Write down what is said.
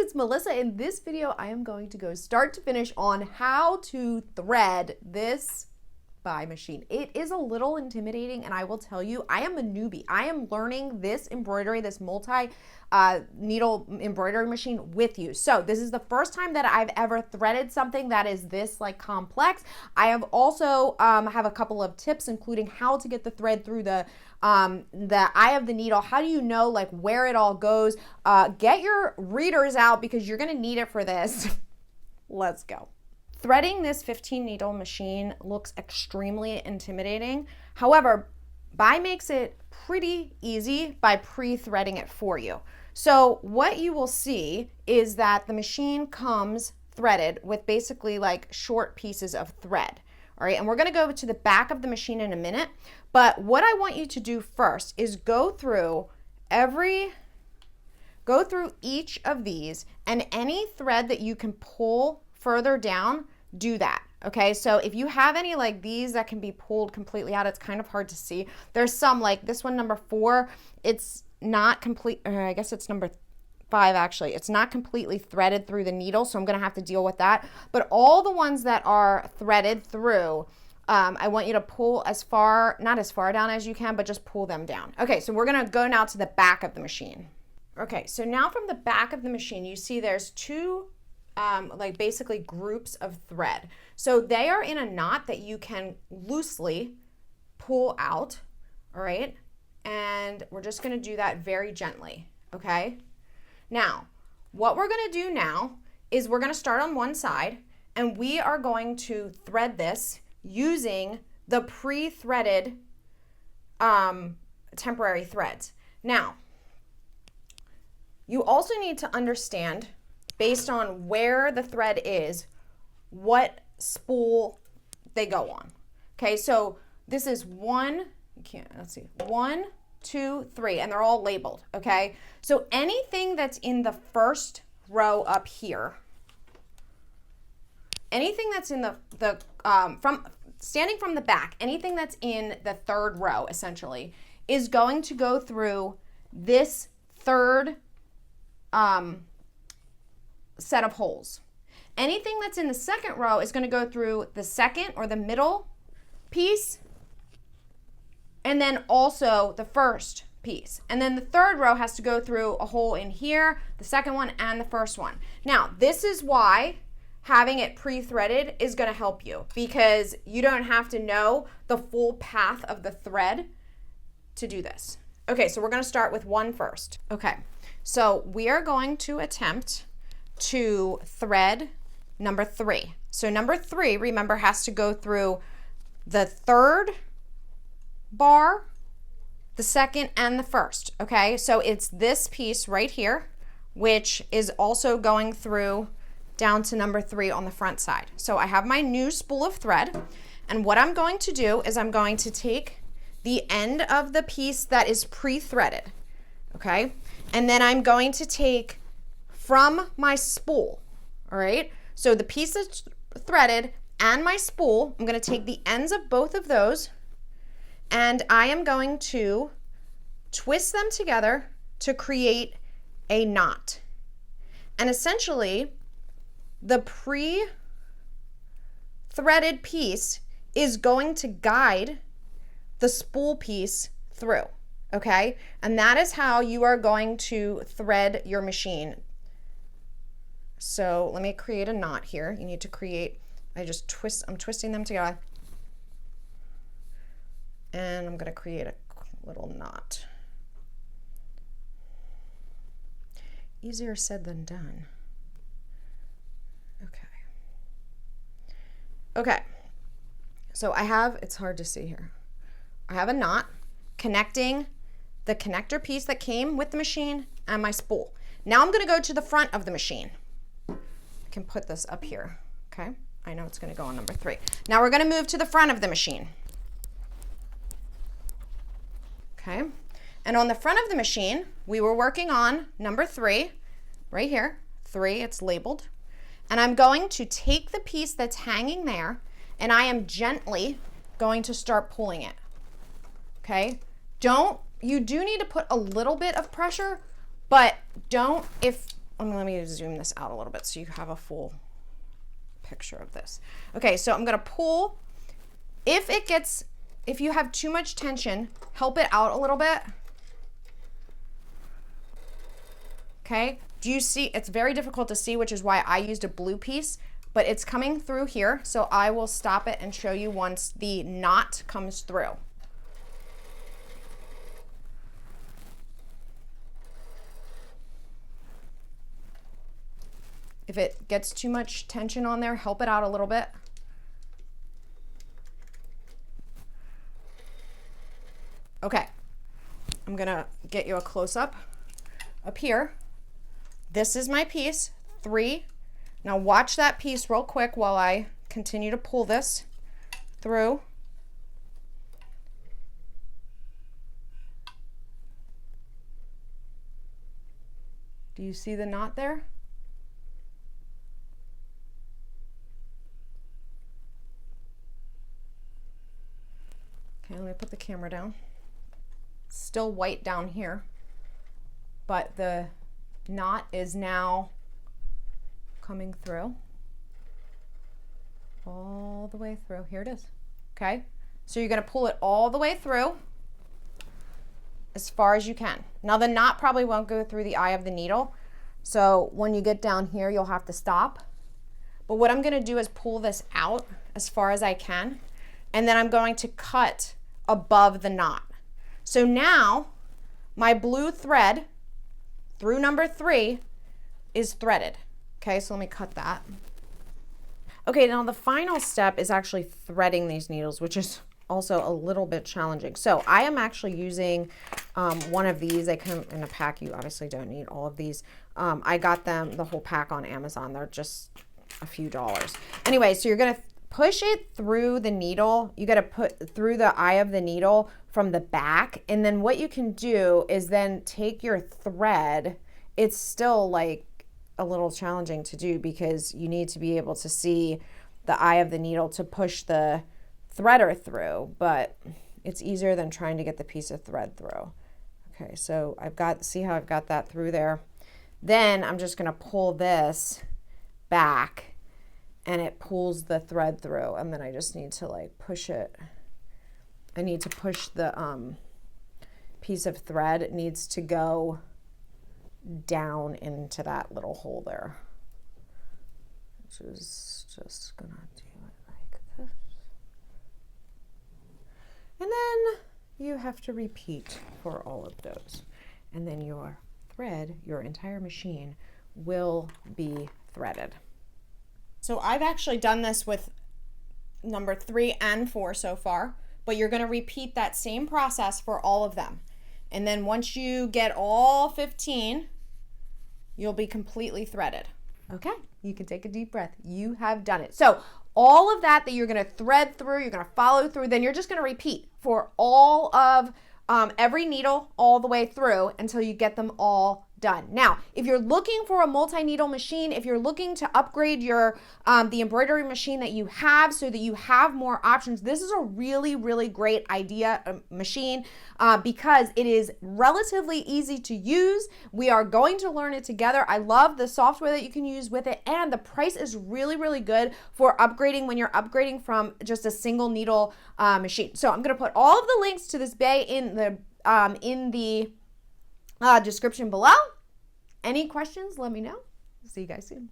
it's Melissa. In this video, I am going to go start to finish on how to thread this Bai machine. It is a little intimidating, and I will tell you, I am a newbie. I am learning this embroidery, this multi needle embroidery machine with you. So this is the first time that I've ever threaded something that is this like complex. I have also have a couple of tips, including how to get the thread through the eye of the needle. How do you know like where it all goes? Get your readers out because you're gonna need it for this. Let's go. Threading this 15 needle machine looks extremely intimidating. However, Bai makes it pretty easy by pre-threading it for you. So what you will see is that the machine comes threaded with basically like short pieces of thread. All right, and we're gonna go to the back of the machine in a minute, but what I want you to do first is go through each of these, and any thread that you can pull further down, do that. Okay, so if you have any like these that can be pulled completely out, it's kind of hard to see. There's some like this one, number 4, it's not complete, I guess it's number 5 actually. It's not completely threaded through the needle, so I'm gonna have to deal with that. But all the ones that are threaded through, I want you to pull as far, not as far down as you can, but just pull them down. Okay, so we're gonna go now to the back of the machine. Okay, so now from the back of the machine, you see there's two like basically groups of thread. So they are in a knot that you can loosely pull out, all right? And we're just gonna do that very gently, okay? Now, what we're gonna do now is we're gonna start on one side, and we are going to thread this using the pre-threaded temporary threads. Now, you also need to understand, based on where the thread is, what spool they go on. Okay, so this is 1, let's see, 1, 2, 3, and they're all labeled, okay? So anything that's in the first row up here, anything that's in standing from the back, anything that's in the third row, essentially, is going to go through this third set of holes. Anything that's in the second row is going to go through the second or the middle piece, and then also the first piece. And then the third row has to go through a hole in here, the second one and the first one. Now, this is why having it pre-threaded is going to help you, because you don't have to know the full path of the thread to do this. Okay, so we're going to start with 1 first. Okay, so we are going to attempt to thread number 3. So number 3, remember, has to go through the third bar, the second, and the first. Okay, so it's this piece right here, which is also going through down to number 3 on the front side. So I have my new spool of thread, and what I'm going to do is I'm going to take the end of the piece that is pre-threaded, okay, and then I'm going to take from my spool, all right? So the piece that's threaded and my spool, I'm gonna take the ends of both of those, and I am going to twist them together to create a knot. And essentially, the pre-threaded piece is going to guide the spool piece through, okay? And that is how you are going to thread your machine. So let me create a knot here. You need to create, I'm twisting them together. And I'm gonna create a little knot. Easier said than done. Okay, so I have, it's hard to see here. I have a knot connecting the connector piece that came with the machine and my spool. Now I'm gonna go to the front of the machine. I can put this up here, okay? I know it's gonna go on number 3. Now we're gonna move to the front of the machine. Okay, and on the front of the machine, we were working on number 3, right here, 3, it's labeled. And I'm going to take the piece that's hanging there, and I am gently going to start pulling it, okay? You do need to put a little bit of pressure, but don't, if let me zoom this out a little bit so you have a full picture of this. Okay, so I'm gonna pull. If you have too much tension, help it out a little bit. Okay, do you see? It's very difficult to see, which is why I used a blue piece, but it's coming through here. So I will stop it and show you once the knot comes through. If it gets too much tension on there, help it out a little bit. Okay, I'm gonna get you a close-up up here. This is my piece, 3. Now watch that piece real quick while I continue to pull this through. Do you see the knot there? Okay, let me put the camera down. It's still white down here, but the knot is now coming through all the way through. Here it is. Okay, so you're going to pull it all the way through as far as you can. Now the knot probably won't go through the eye of the needle, so when you get down here you'll have to stop. But what I'm going to do is pull this out as far as I can, and then I'm going to cut above the knot. So now my blue thread through number 3 is threaded. Okay, so let me cut that. Okay, now the final step is actually threading these needles, which is also a little bit challenging. So I am actually using one of these. They come in a pack. You obviously don't need all of these. I got them, the whole pack, on Amazon. They're just a few dollars. Anyway, so you're gonna push it through the needle. You got to put through the eye of the needle from the back. And then what you can do is then take your thread. It's still like a little challenging to do because you need to be able to see the eye of the needle to push the threader through, but it's easier than trying to get the piece of thread through. Okay, so see how I've got that through there. Then I'm just going to pull this back and it pulls the thread through, and then I just need to like push it. I need to push the piece of thread. It needs to go down into that little hole there, which is just gonna do it like this. And then you have to repeat for all of those. And then your thread, your entire machine, will be threaded. So I've actually done this with number 3 and 4 so far, but you're gonna repeat that same process for all of them. And then once you get all 15, you'll be completely threaded. Okay, you can take a deep breath. You have done it. So all of that you're gonna thread through, you're gonna follow through, then you're just gonna repeat for all of every needle all the way through until you get them all done. Now, if you're looking for a multi-needle machine, if you're looking to upgrade your the embroidery machine that you have so that you have more options, this is a really, really great machine because it is relatively easy to use. We are going to learn it together. I love the software that you can use with it, and the price is really, really good for upgrading when you're upgrading from just a single needle machine. So I'm going to put all of the links to this Bai in the description below. Any questions, let me know. See you guys soon.